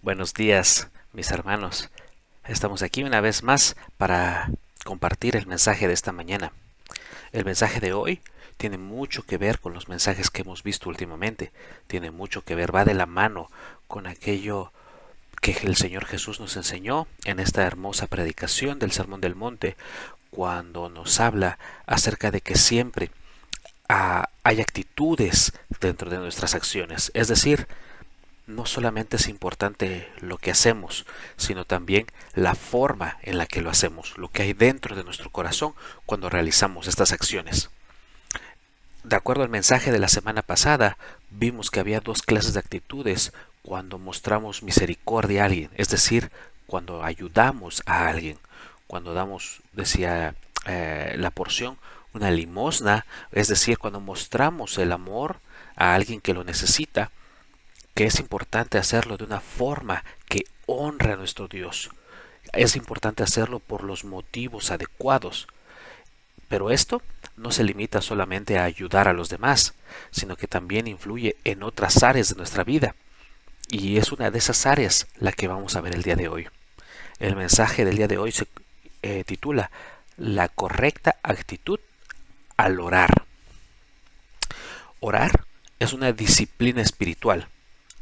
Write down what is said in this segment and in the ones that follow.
Buenos días, mis hermanos. Estamos aquí una vez más para compartir el mensaje de esta mañana. El mensaje de hoy tiene mucho que ver con los mensajes que hemos visto últimamente. Tiene mucho que ver, va de la mano con aquello que el Señor Jesús nos enseñó en esta hermosa predicación del Sermón del Monte, cuando nos habla acerca de que siempre hay actitudes dentro de nuestras acciones. Es decir, no solamente es importante lo que hacemos, sino también la forma en la que lo hacemos, lo que hay dentro de nuestro corazón cuando realizamos estas acciones. De acuerdo al mensaje de la semana pasada, vimos que había dos clases de actitudes cuando mostramos misericordia a alguien, es decir, cuando ayudamos a alguien, cuando damos, decía la porción, una limosna, es decir, cuando mostramos el amor a alguien que lo necesita, que es importante hacerlo de una forma que honre a nuestro Dios. Es importante hacerlo por los motivos adecuados. Pero esto no se limita solamente a ayudar a los demás, sino que también influye en otras áreas de nuestra vida. Y es una de esas áreas la que vamos a ver el día de hoy. El mensaje del día de hoy se titula La correcta actitud al orar. Orar es una disciplina espiritual,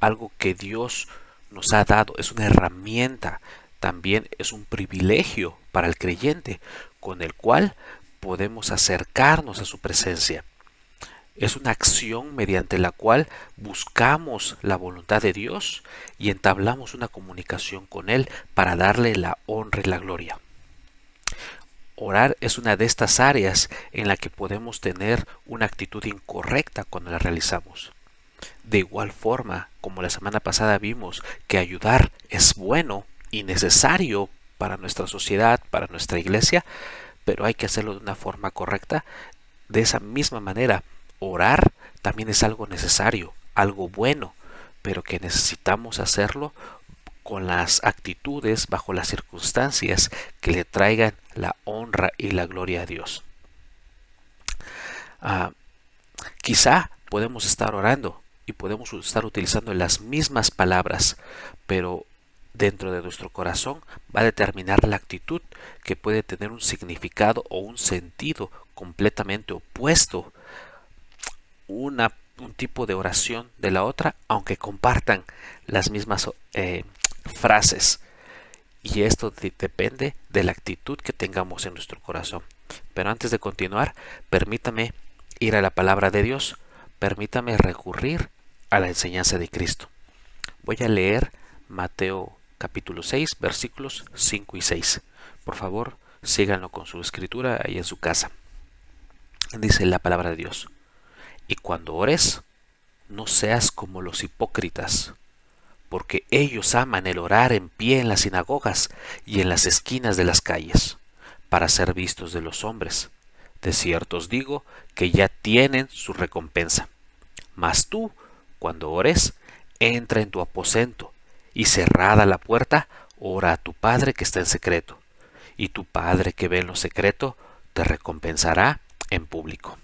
algo que Dios nos ha dado, es una herramienta, también es un privilegio para el creyente, con el cual podemos acercarnos a su presencia. Es una acción mediante la cual buscamos la voluntad de Dios y entablamos una comunicación con Él para darle la honra y la gloria. Orar es una de estas áreas en la que podemos tener una actitud incorrecta cuando la realizamos. De igual forma, como la semana pasada vimos que ayudar es bueno y necesario para nuestra sociedad, para nuestra iglesia, pero hay que hacerlo de una forma correcta. De esa misma manera, orar también es algo necesario, algo bueno, pero que necesitamos hacerlo con las actitudes, bajo las circunstancias que le traigan la honra y la gloria a Dios. Ah, Quizá podemos estar orando y podemos estar utilizando las mismas palabras, pero dentro de nuestro corazón va a determinar la actitud, que puede tener un significado o un sentido completamente opuesto, un tipo de oración de la otra, aunque compartan las mismas frases. Y esto depende de la actitud que tengamos en nuestro corazón. Pero antes de continuar, permítame ir a la palabra de Dios, permítame recurrir a la enseñanza de Cristo. Voy a leer Mateo capítulo 6, versículos 5 y 6. Por favor, síganlo con su escritura ahí en su casa. Dice la palabra de Dios: y cuando ores, no seas como los hipócritas, porque ellos aman el orar en pie en las sinagogas y en las esquinas de las calles, para ser vistos de los hombres. De cierto os digo que ya tienen su recompensa. Mas tú, cuando ores, entra en tu aposento, y cerrada la puerta, ora a tu Padre que está en secreto, y tu Padre que ve en lo secreto te recompensará en público.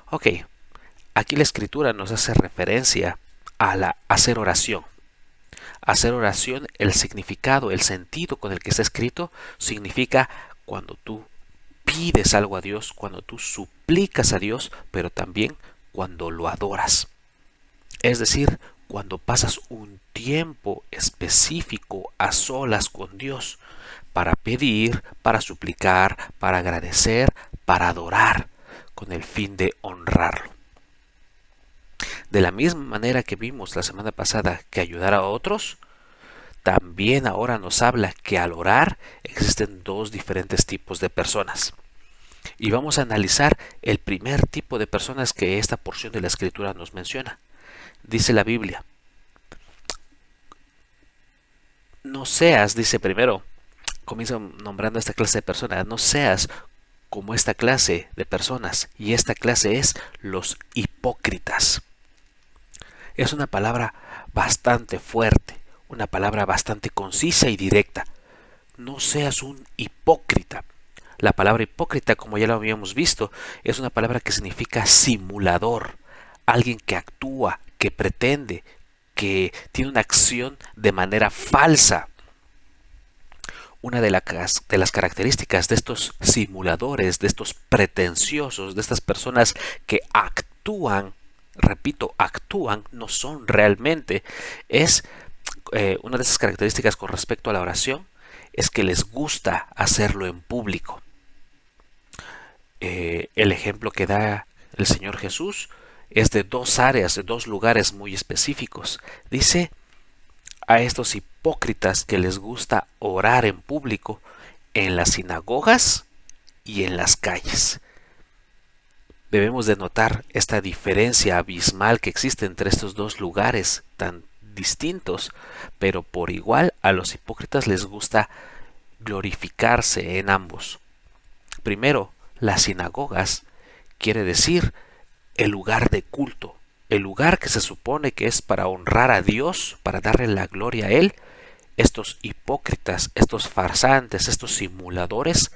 Ok, aquí la escritura nos hace referencia a hacer oración. Hacer oración, el significado, el sentido con el que está escrito, significa cuando tú pides algo a Dios, cuando tú suplicas a Dios, pero también cuando lo adoras. Es decir, cuando pasas un tiempo específico a solas con Dios para pedir, para suplicar, para agradecer, para adorar, con el fin de honrarlo. De la misma manera que vimos la semana pasada que ayudar a otros, también ahora nos habla que al orar existen dos diferentes tipos de personas. Y vamos a analizar el primer tipo de personas que esta porción de la escritura nos menciona. Dice la Biblia: no seas, dice primero, comienza nombrando a esta clase de personas, no seas como esta clase de personas, y esta clase es los hipócritas. Es una palabra bastante fuerte, una palabra bastante concisa y directa. No seas un hipócrita. La palabra hipócrita, como ya lo habíamos visto, es una palabra que significa simulador, alguien que actúa, que pretende, que tiene una acción de manera falsa. Una de las características de estos simuladores, de estos pretenciosos, de estas personas que actúan, repito, actúan, no son realmente, es una de esas características con respecto a la oración, es que les gusta hacerlo en público. El ejemplo que da el Señor Jesús es de dos áreas, de dos lugares muy específicos. Dice a estos hipócritas que les gusta orar en público en las sinagogas y en las calles. Debemos de notar esta diferencia abismal que existe entre estos dos lugares tan distintos, pero por igual a los hipócritas les gusta glorificarse en ambos. Primero, las sinagogas quiere decir el lugar de culto, el lugar que se supone que es para honrar a Dios, para darle la gloria a Él. Estos hipócritas, estos farsantes, estos simuladores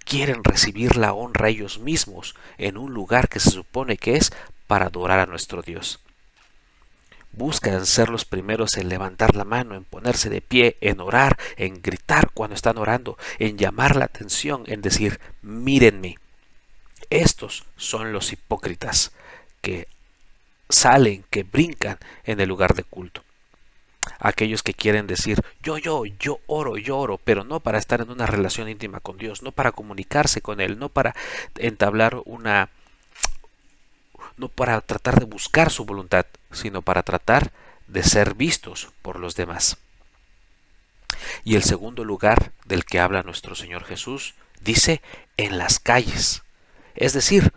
quieren recibir la honra ellos mismos en un lugar que se supone que es para adorar a nuestro Dios. Buscan ser los primeros en levantar la mano, en ponerse de pie, en orar, en gritar cuando están orando, en llamar la atención, en decir, mírenme. Estos son los hipócritas que salen, que brincan en el lugar de culto. Aquellos que quieren decir, yo oro, pero no para estar en una relación íntima con Dios, no para comunicarse con Él, no para entablar no para tratar de buscar su voluntad, sino para tratar de ser vistos por los demás. Y el segundo lugar del que habla nuestro Señor Jesús dice en las calles. Es decir,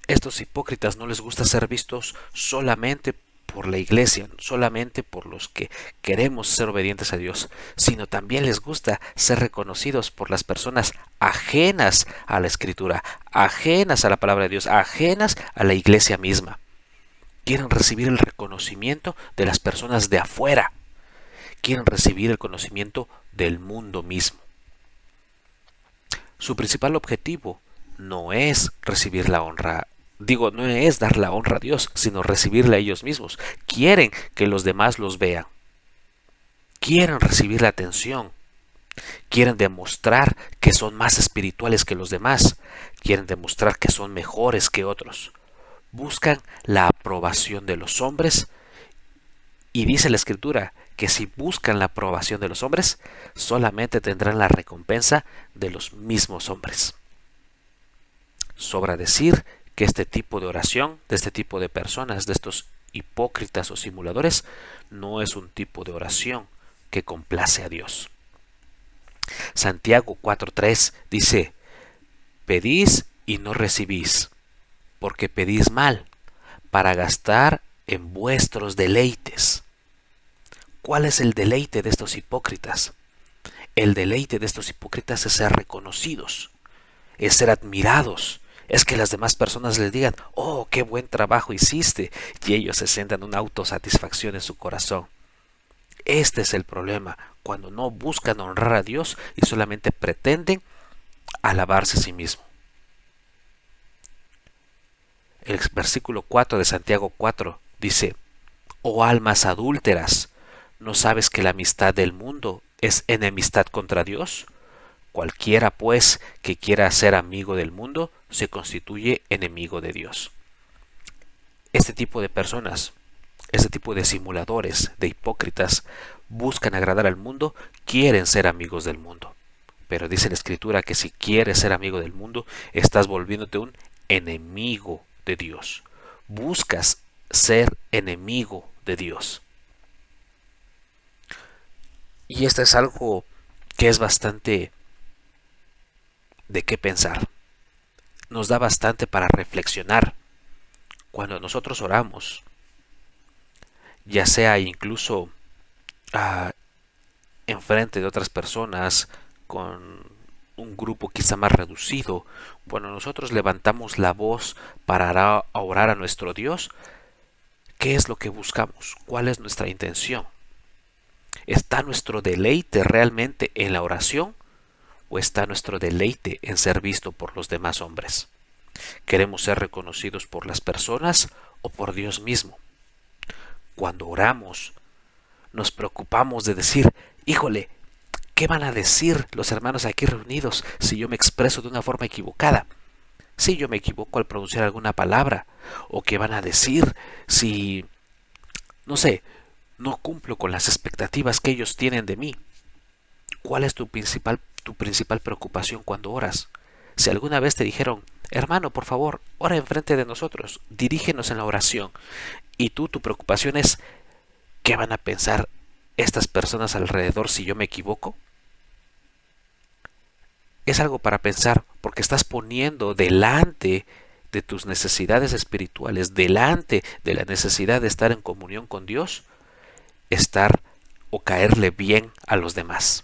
estos hipócritas no les gusta ser vistos solamente por la iglesia, solamente por los que queremos ser obedientes a Dios, sino también les gusta ser reconocidos por las personas ajenas a la Escritura, ajenas a la palabra de Dios, ajenas a la iglesia misma. Quieren recibir el reconocimiento de las personas de afuera, quieren recibir el conocimiento del mundo mismo. Su principal objetivo no es recibir la honra, no es dar la honra a Dios, sino recibirla a ellos mismos. Quieren que los demás los vean. Quieren recibir la atención. Quieren demostrar que son más espirituales que los demás. Quieren demostrar que son mejores que otros. Buscan la aprobación de los hombres. Y dice la Escritura que si buscan la aprobación de los hombres, solamente tendrán la recompensa de los mismos hombres. Sobra decir que este tipo de oración, de este tipo de personas, de estos hipócritas o simuladores, no es un tipo de oración que complace a Dios. Santiago 4:3 dice, pedís y no recibís, porque pedís mal, para gastar en vuestros deleites. ¿Cuál es el deleite de estos hipócritas? El deleite de estos hipócritas es ser reconocidos, es ser admirados, es que las demás personas les digan, oh, qué buen trabajo hiciste, y ellos se sientan una autosatisfacción en su corazón. Este es el problema, cuando no buscan honrar a Dios y solamente pretenden alabarse a sí mismo. El versículo 4 de Santiago 4 dice, oh almas adúlteras, ¿no sabes que la amistad del mundo es enemistad contra Dios? Cualquiera, pues, que quiera ser amigo del mundo, se constituye enemigo de Dios. Este tipo de personas, este tipo de simuladores, de hipócritas, buscan agradar al mundo, quieren ser amigos del mundo. Pero dice la Escritura que si quieres ser amigo del mundo, estás volviéndote un enemigo de Dios. Buscas ser enemigo de Dios. Y esto es algo que es bastante de qué pensar. Nos da bastante para reflexionar. Cuando nosotros oramos, ya sea incluso enfrente de otras personas, con un grupo quizá más reducido, cuando nosotros levantamos la voz para orar a nuestro Dios, ¿qué es lo que buscamos? ¿Cuál es nuestra intención? ¿Está nuestro deleite realmente en la oración? ¿O está nuestro deleite en ser visto por los demás hombres? ¿Queremos ser reconocidos por las personas o por Dios mismo? Cuando oramos, nos preocupamos de decir, híjole, ¿qué van a decir los hermanos aquí reunidos si yo me expreso de una forma equivocada? Si yo me equivoco al pronunciar alguna palabra, o qué van a decir si, no sé, no cumplo con las expectativas que ellos tienen de mí. ¿Cuál es tu principal preocupación cuando oras? Si alguna vez te dijeron, hermano, por favor, ora enfrente de nosotros, dirígenos en la oración, y tu preocupación es, ¿qué van a pensar estas personas alrededor si yo me equivoco? Es algo para pensar, porque estás poniendo delante de tus necesidades espirituales, delante de la necesidad de estar en comunión con Dios, estar o caerle bien a los demás.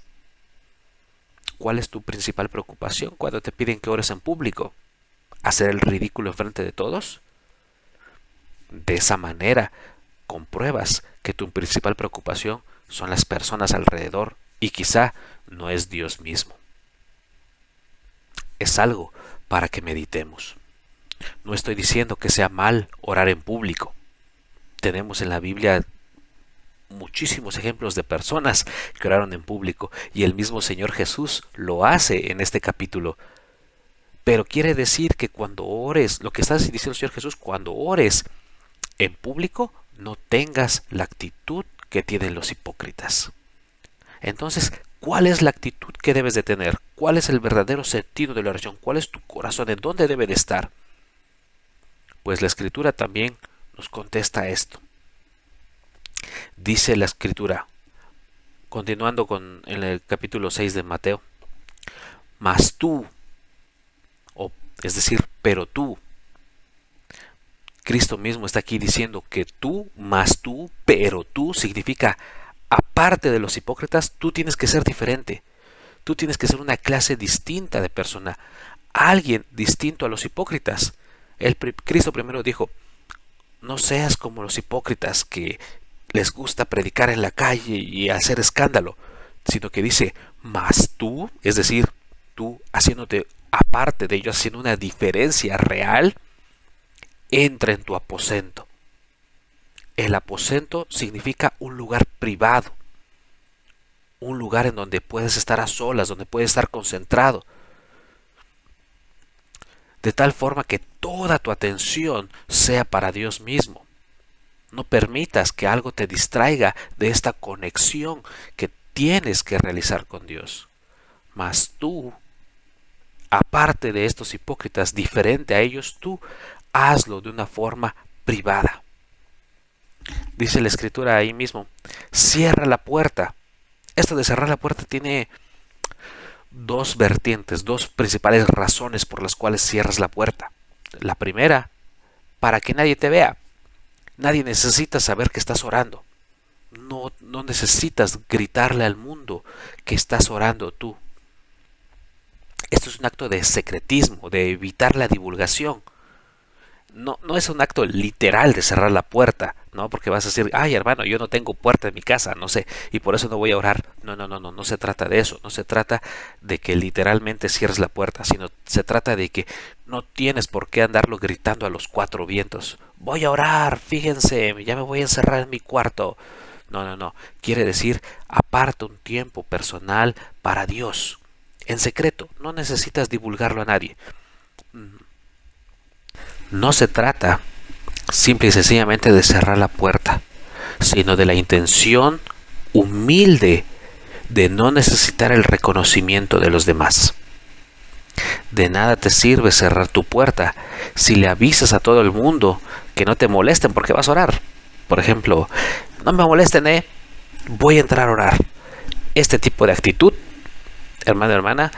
¿Cuál es tu principal preocupación cuando te piden que ores en público? ¿Hacer el ridículo enfrente de todos? De esa manera compruebas que tu principal preocupación son las personas alrededor y quizá no es Dios mismo. Es algo para que meditemos. No estoy diciendo que sea mal orar en público. Tenemos en la Biblia muchísimos ejemplos de personas que oraron en público y el mismo Señor Jesús lo hace en este capítulo. Pero quiere decir que cuando ores, lo que está diciendo el Señor Jesús, cuando ores en público, no tengas la actitud que tienen los hipócritas. Entonces, ¿cuál es la actitud que debes de tener? ¿Cuál es el verdadero sentido de la oración? ¿Cuál es tu corazón? ¿En dónde debe de estar? Pues la Escritura también nos contesta esto. Dice la Escritura, continuando en el capítulo 6 de Mateo, mas tú, es decir, pero tú, Cristo mismo está aquí diciendo que tú, más tú, pero tú, significa, aparte de los hipócritas, tú tienes que ser diferente. Tú tienes que ser una clase distinta de persona, alguien distinto a los hipócritas. Cristo primero dijo, no seas como los hipócritas que les gusta predicar en la calle y hacer escándalo, sino que dice, mas tú, es decir, tú haciéndote aparte de ellos, haciendo una diferencia real, entra en tu aposento. El aposento significa un lugar privado, un lugar en donde puedes estar a solas, donde puedes estar concentrado, de tal forma que toda tu atención sea para Dios mismo. No permitas que algo te distraiga de esta conexión que tienes que realizar con Dios. Mas tú, aparte de estos hipócritas, diferente a ellos, tú hazlo de una forma privada. Dice la Escritura ahí mismo, cierra la puerta. Esto de cerrar la puerta tiene dos vertientes, dos principales razones por las cuales cierras la puerta. La primera, para que nadie te vea. Nadie necesita saber que estás orando. No necesitas gritarle al mundo que estás orando tú. Esto es un acto de secretismo, de evitar la divulgación. No es un acto literal de cerrar la puerta, ¿no? Porque vas a decir, ay hermano, yo no tengo puerta en mi casa, no sé, y por eso no voy a orar. No se trata de eso, no se trata de que literalmente cierres la puerta, sino se trata de que no tienes por qué andarlo gritando a los cuatro vientos. Voy a orar, fíjense, ya me voy a encerrar en mi cuarto. No, quiere decir, aparta un tiempo personal para Dios, en secreto, no necesitas divulgarlo a nadie. No se trata simple y sencillamente de cerrar la puerta, sino de la intención humilde de no necesitar el reconocimiento de los demás. De nada te sirve cerrar tu puerta si le avisas a todo el mundo que no te molesten porque vas a orar. Por ejemplo, no me molesten, voy a entrar a orar. Este tipo de actitud, hermano, hermana,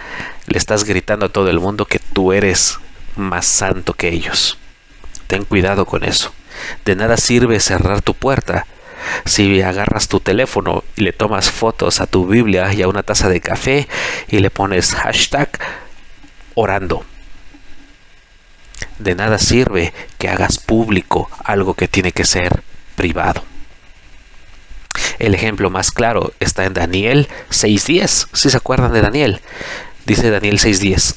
le estás gritando a todo el mundo que tú eres más santo que ellos. Ten cuidado con eso. De nada sirve cerrar tu puerta si agarras tu teléfono y le tomas fotos a tu Biblia y a una taza de café y le pones hashtag orando. De nada sirve que hagas público algo que tiene que ser privado. El ejemplo más claro está en Daniel 6:10. ¿Sí se acuerdan de Daniel? Dice Daniel 6:10.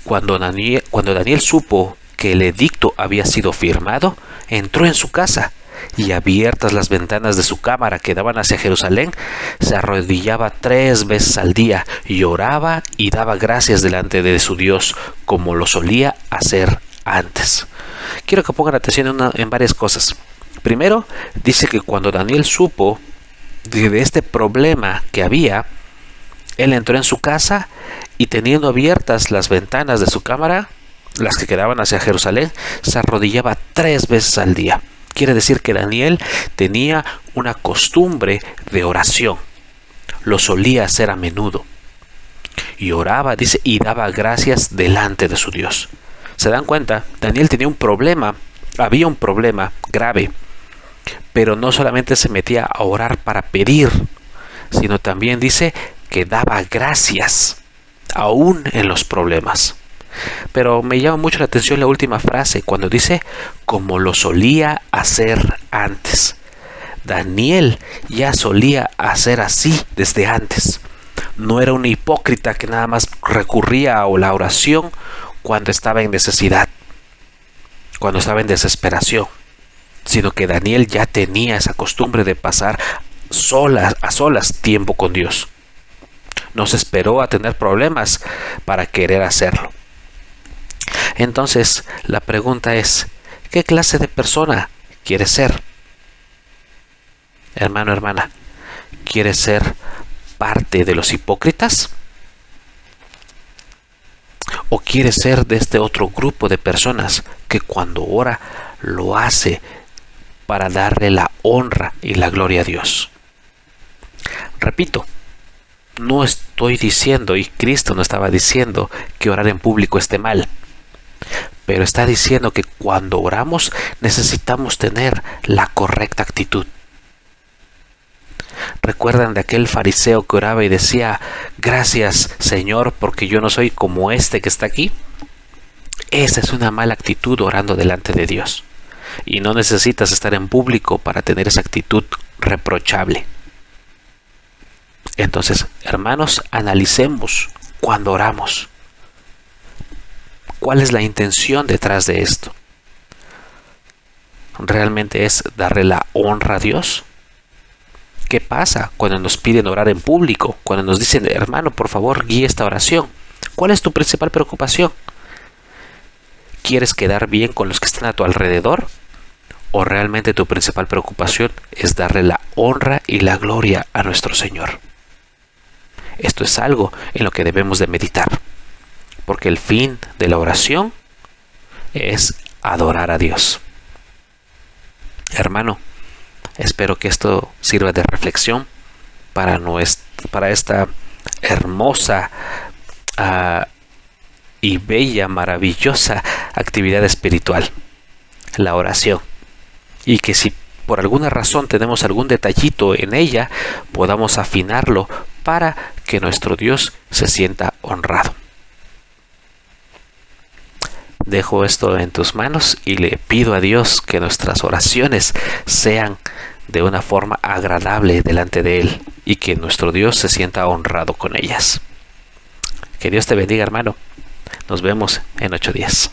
Cuando Daniel supo que el edicto había sido firmado, entró en su casa, y abiertas las ventanas de su cámara que daban hacia Jerusalén, se arrodillaba 3 veces al día y oraba y daba gracias delante de su Dios, como lo solía hacer antes. Quiero que pongan atención en varias cosas. Primero, dice que cuando Daniel supo de este problema que había, él entró en su casa y, teniendo abiertas las ventanas de su cámara, las que quedaban hacia Jerusalén, se arrodillaba 3 veces al día. Quiere decir que Daniel tenía una costumbre de oración. Lo solía hacer a menudo. Y oraba, dice, y daba gracias delante de su Dios. ¿Se dan cuenta? Daniel tenía un problema, había un problema grave. Pero no solamente se metía a orar para pedir, sino también dice que daba gracias, aún en los problemas. Pero me llama mucho la atención la última frase, cuando dice, como lo solía hacer antes. Daniel ya solía hacer así desde antes. No era un hipócrita que nada más recurría a la oración cuando estaba en necesidad, cuando estaba en desesperación, sino que Daniel ya tenía esa costumbre de pasar a solas tiempo con Dios. No se esperó a tener problemas para querer hacerlo. Entonces, la pregunta es, ¿qué clase de persona quieres ser? Hermano, hermana, ¿quieres ser parte de los hipócritas? ¿O quieres ser de este otro grupo de personas que cuando ora lo hace para darle la honra y la gloria a Dios? Repito, no estoy diciendo, y Cristo no estaba diciendo, que orar en público esté mal. Pero está diciendo que cuando oramos necesitamos tener la correcta actitud. ¿Recuerdan de aquel fariseo que oraba y decía, gracias Señor porque yo no soy como este que está aquí? Esa es una mala actitud orando delante de Dios. Y no necesitas estar en público para tener esa actitud reprochable. Entonces, hermanos, analicemos cuando oramos. ¿Cuál es la intención detrás de esto? ¿Realmente es darle la honra a Dios? ¿Qué pasa cuando nos piden orar en público? Cuando nos dicen, hermano, por favor, guíe esta oración. ¿Cuál es tu principal preocupación? ¿Quieres quedar bien con los que están a tu alrededor? ¿O realmente tu principal preocupación es darle la honra y la gloria a nuestro Señor? Esto es algo en lo que debemos de meditar. Porque el fin de la oración es adorar a Dios. Hermano, espero que esto sirva de reflexión para esta hermosa y bella, maravillosa actividad espiritual, la oración. Y que si por alguna razón tenemos algún detallito en ella, podamos afinarlo para que nuestro Dios se sienta honrado. Dejo esto en tus manos y le pido a Dios que nuestras oraciones sean de una forma agradable delante de Él y que nuestro Dios se sienta honrado con ellas. Que Dios te bendiga, hermano. Nos vemos en 8 días.